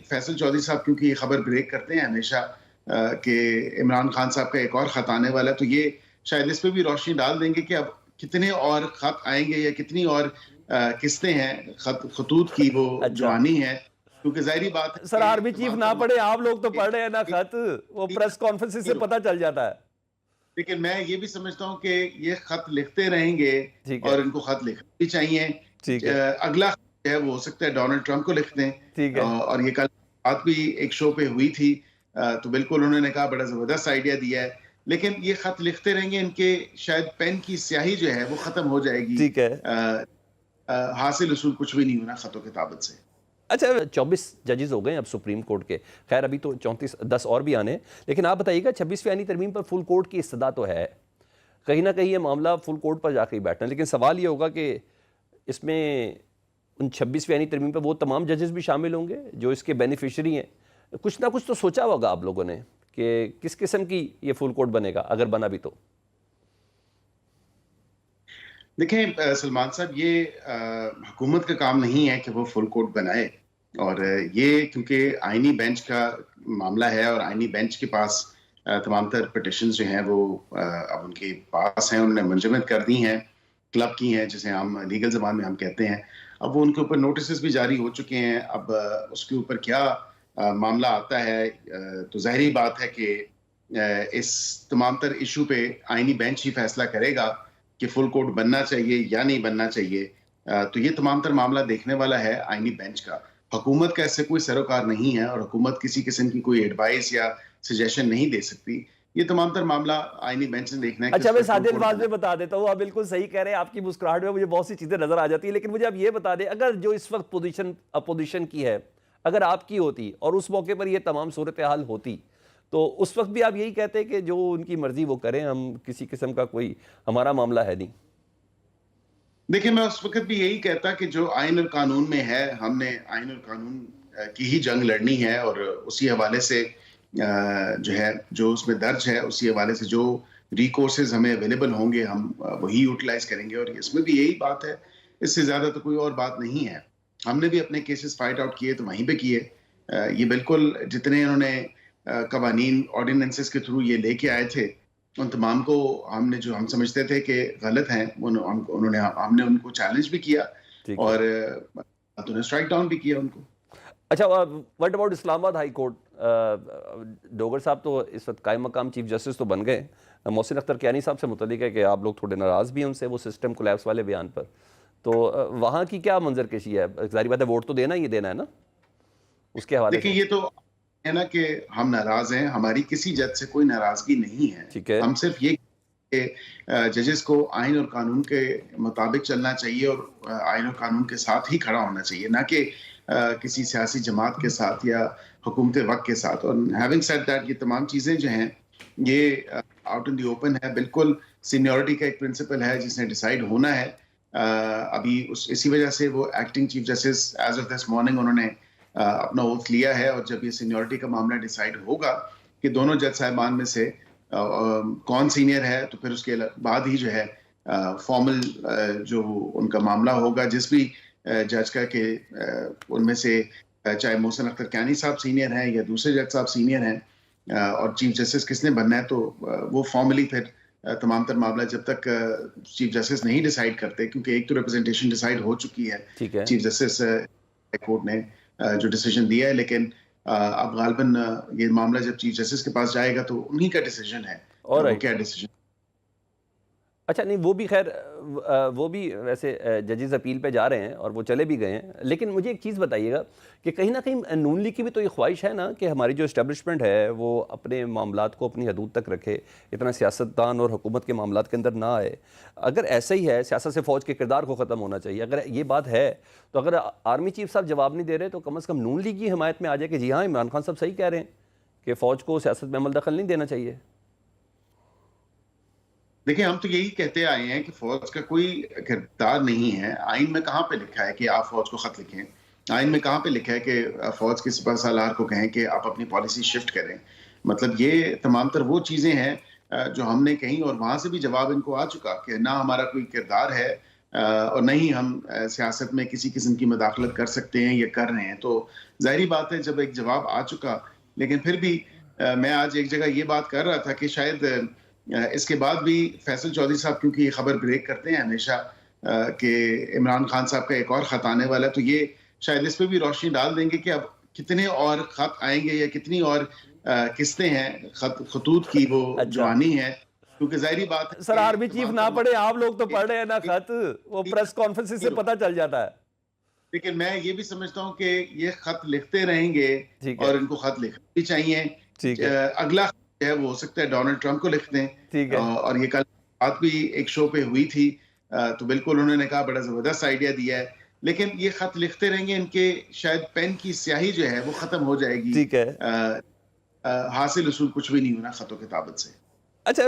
فیصل چودھری صاحب کیونکہ یہ خبر بریک کرتے ہیں ہمیشہ کہ عمران خان صاحب کا ایک اور خط آنے والا ہے، تو یہ شاید اس پہ بھی روشنی ڈال دیں گے کہ اب کتنے اور خط آئیں گے یا کتنی اور قسطیں ہیں خطوط کی وہ جو اچھا آنی ہے، کیونکہ ظاہری بات ہے سر، کہ آرمی چیف تمام نہ تر پڑھے، آپ لوگ تو پڑھ رہے ہیں نا خط، وہ پریس کانفرنس سے پتہ چل جاتا ہے. لیکن میں یہ بھی سمجھتا ہوں کہ یہ خط لکھتے رہیں گے ٹھیک ہے، اور ان کو خط لکھنا بھی چاہیے. ٹھیک ہے، اگلا خط جو ہے وہ ہو سکتا ہے ڈونلڈ ٹرمپ کو لکھ دیں، ٹھیک ہے. اور یہ کل بات بھی ایک شو پہ ہوئی تھی، تو بالکل انہوں نے کہا بڑا زبردست آئیڈیا دیا ہے، لیکن یہ خط لکھتے رہیں گے، ان کے شاید پین کی سیاہی جو ہے وہ ختم ہو جائے گی، ٹھیک ہے. حاصل اصول کچھ بھی نہیں ہونا خط و کتابت سے. اچھا 24 ججز ہو گئے اب سپریم کورٹ کے، خیر ابھی تو 10 اور بھی آنے ہیں، لیکن آپ بتائیے گا 26ویں آئینی ترمیم پر فل کورٹ کی استدعا تو ہے، کہیں نہ کہیں یہ معاملہ فل کورٹ پر جا کے ہی بیٹھنا ہے، لیکن سوال یہ ہوگا کہ اس میں ان 26ویں آئینی ترمیم پر وہ تمام ججز بھی شامل ہوں گے جو اس کے بینیفیشری ہیں. کچھ نہ کچھ تو سوچا ہوگا آپ لوگوں نے کہ کس قسم کی یہ فل کورٹ بنے گا اگر بنا بھی تو. دیکھیں سلمان صاحب، یہ حکومت کا کام نہیں ہے کہ وہ فل کورٹ بنائے، اور یہ کیونکہ آئینی بینچ کا معاملہ ہے اور آئینی بینچ کے پاس تمام تر پٹیشنز جو ہیں وہ اب ان کے پاس ہیں، انہوں نے منجمد کر دی ہیں، کلب کی ہیں جسے ہم لیگل زبان میں ہم کہتے ہیں. اب وہ ان کے اوپر نوٹسز بھی جاری ہو چکے ہیں، اب اس کے اوپر کیا معاملہ آتا ہے، تو ظاہری بات ہے کہ اس تمام تر ایشو پہ آئینی بینچ ہی فیصلہ کرے گا کہ فل کورٹ بننا چاہیے یا نہیں بننا چاہیے. تو یہ تمام تر معاملہ دیکھنے والا ہے آئینی بینچ کا. حکومت کا اس سے کوئی سروکار نہیں ہے، اور حکومت کسی قسم کی کوئی ایڈوائس یا سجیشن نہیں دے سکتی. یہ تمام تر معاملہ آئینی بینچ نے دیکھنا ہے کہ اچھا اس میں پہ فل سادے کورٹ الفاظ بننا. میں بتا دیتا ہوں، آپ بالکل صحیح کہہ رہے ہیں، آپ کی مسکراہٹ میں مجھے بہت سی چیزیں نظر آ جاتی ہیں، لیکن مجھے آپ یہ بتا دیں اگر جو اس وقت پوزیشن اپوزیشن کی ہے اگر آپ کی ہوتی اور اس موقع پر یہ تمام صورتحال ہوتی تو اس وقت بھی آپ یہی کہتے کہ جو ان کی مرضی وہ کریں، ہم کسی قسم کا کوئی ہمارا معاملہ ہے نہیں؟ دیکھیں میں اس وقت بھی یہی کہتا کہ جو آئین اور قانون میں ہے، ہم نے آئین اور قانون کی ہی جنگ لڑنی ہے، اور اسی حوالے سے جو ہے جو اس میں درج ہے اسی حوالے سے جو ریکورسز ہمیں اویلیبل ہوں گے ہم وہی یوٹیلائز کریں گے، اور اس میں بھی یہی بات ہے، اس سے زیادہ تو کوئی اور بات نہیں ہے. ہم نے بھی اپنے کیسز فائٹ آؤٹ کیے تو وہیں پہ کیے. یہ بالکل جتنے انہوں نے قوانین آرڈیننسز کے تھرو یہ لے کے آئے تھے، ان تمام کو ہم نے جو ہم سمجھتے تھے کہ غلط ہیں ہم نے ان کو چیلنج بھی کیا، ٹھیک ہے. اور انہوں نے اسٹرائک ڈاؤن بھی کیا ان کو. اچھا واٹ اباؤٹ اسلام آباد ہائی کورٹ؟ ڈوگر صاحب تو اس وقت قائم مقام چیف جسٹس تو بن گئے. محسن اختر کیانی صاحب سے متعلق ہے کہ آپ لوگ تھوڑے ناراض بھی ہیں ان سے، وہ سسٹم کولیپس والے بیان پر، تو وہاں کی کیا منظر کشی ہے؟ ظاہری بات ہے ووٹ تو دینا ہی دینا ہے نا اس کے حوالے سے. دیکھیں یہ تو ہے نا کہ ہم ناراض ہیں، ہماری کسی جج سے کوئی ناراضگی نہیں ہے. ٹھیک ہے. ہم صرف یہ کہ ججز کو آئین اور قانون کے مطابق چلنا چاہیے اور آئین اور قانون کے ساتھ ہی کھڑا ہونا چاہیے، نہ کہ کسی سیاسی جماعت کے ساتھ یا حکومت وقت کے ساتھ. اور ہیونگ سیڈ دیٹ یہ تمام چیزیں جو ہیں یہ آؤٹ ان دی اوپن ہے. بالکل سینیورٹی کا ایک پرنسپل ہے جس نے ڈیسائیڈ ہونا ہے. ابھی اسی وجہ سے وہ acting chief justice as of this morning انہوں نے اپنا اوتھ لیا ہے، اور جب یہ سینیورٹی کا معاملہ ڈیسائیڈ ہوگا کہ دونوں جج صاحبان میں سے کون سینئر ہے، تو پھر اس کے بعد ہی جو ہے فارمل جو ان کا معاملہ ہوگا جس بھی جج کا کہ ان میں سے چاہے محسن اختر کیانی صاحب سینئر ہیں یا دوسرے جج صاحب سینئر ہیں، اور چیف جسٹس کس نے بننا ہے، تو وہ فارملی پھر تمام تر معاملہ جب تک چیف جسٹس نہیں ڈیسائیڈ کرتے، کیونکہ ایک تو ریپرزنٹیشن ڈیسائیڈ ہو چکی ہے، ٹھیک ہے. چیف جسٹس کورٹ نے جو ڈیسیجن دیا ہے، لیکن اب غالباً یہ معاملہ جب چیف جسٹس کے پاس جائے گا تو انہی کا ڈیسیجن ہے وہ کیا ڈیسیجن. اچھا نہیں وہ بھی خیر وہ بھی ویسے ججز اپیل پہ جا رہے ہیں اور وہ چلے بھی گئے ہیں، لیکن مجھے ایک چیز بتائیے گا کہ کہیں نہ کہیں نون لیگ کی بھی تو یہ خواہش ہے نا کہ ہماری جو اسٹیبلشمنٹ ہے وہ اپنے معاملات کو اپنی حدود تک رکھے، اتنا سیاستدان اور حکومت کے معاملات کے اندر نہ آئے. اگر ایسا ہی ہے سیاست سے فوج کے کردار کو ختم ہونا چاہیے، اگر یہ بات ہے تو اگر آرمی چیف صاحب جواب نہیں دے رہے تو کم از کم نون لیگ کی حمایت میں آ جائے کہ جی ہاں عمران خان صاحب صحیح کہہ رہے ہیں کہ فوج کو سیاست میں عمل دخل نہیں دینا چاہیے. دیکھیں ہم تو یہی کہتے آئے ہیں کہ فوج کا کوئی کردار نہیں ہے. آئین میں کہاں پہ لکھا ہے کہ آپ فوج کو خط لکھیں؟ آئین میں کہاں پہ لکھا ہے کہ فوج کے سپہ سالار کو کہیں کہ آپ اپنی پالیسی شفٹ کریں؟ مطلب یہ تمام تر وہ چیزیں ہیں جو ہم نے کہیں، اور وہاں سے بھی جواب ان کو آ چکا کہ نہ ہمارا کوئی کردار ہے اور نہ ہی ہم سیاست میں کسی قسم کی مداخلت کر سکتے ہیں یا کر رہے ہیں. تو ظاہری بات ہے جب ایک جواب آ چکا، لیکن پھر بھی میں آج ایک جگہ یہ بات کر رہا تھا کہ شاید اس کے بعد بھی فیصل چودھری صاحب کیونکہ یہ خبر بریک کرتے ہیں ہمیشہ کہ عمران خان صاحب کا ایک اور خط آنے والا ہے، تو یہ شاید اس پہ بھی روشنی ڈال دیں گے کہ اب کتنے اور خط آئیں گے یا کتنی اور قسطیں ہیں خطوط کی وہ جو اچھا آنی ہے. کیونکہ ظاہری بات ہے سر، کہ آرمی چیف نہ پڑھے، آپ لوگ تو پڑھ رہے ہیں نا خط، وہ پریس کانفرنس سے پتہ چل جاتا ہے. لیکن میں یہ بھی سمجھتا ہوں کہ یہ خط لکھتے رہیں گے ٹھیک ہے، اور ان کو خط لکھنا بھی چاہیے. ٹھیک ہے، اگلا خط جو ہے وہ ہو سکتا ہے ڈونلڈ ٹرمپ کو لکھ دیں. ٹھیک ہے. اور یہ کل بات بھی ایک شو پہ ہوئی تھی، تو بالکل انہوں نے کہا بڑا زبردست آئیڈیا دیا ہے. لیکن یہ خط لکھتے رہیں گے، ان کے شاید پین کی سیاہی جو ہے وہ ختم ہو جائے گی. ٹھیک ہے. حاصل اصول کچھ بھی نہیں ہونا خط و کتابت سے.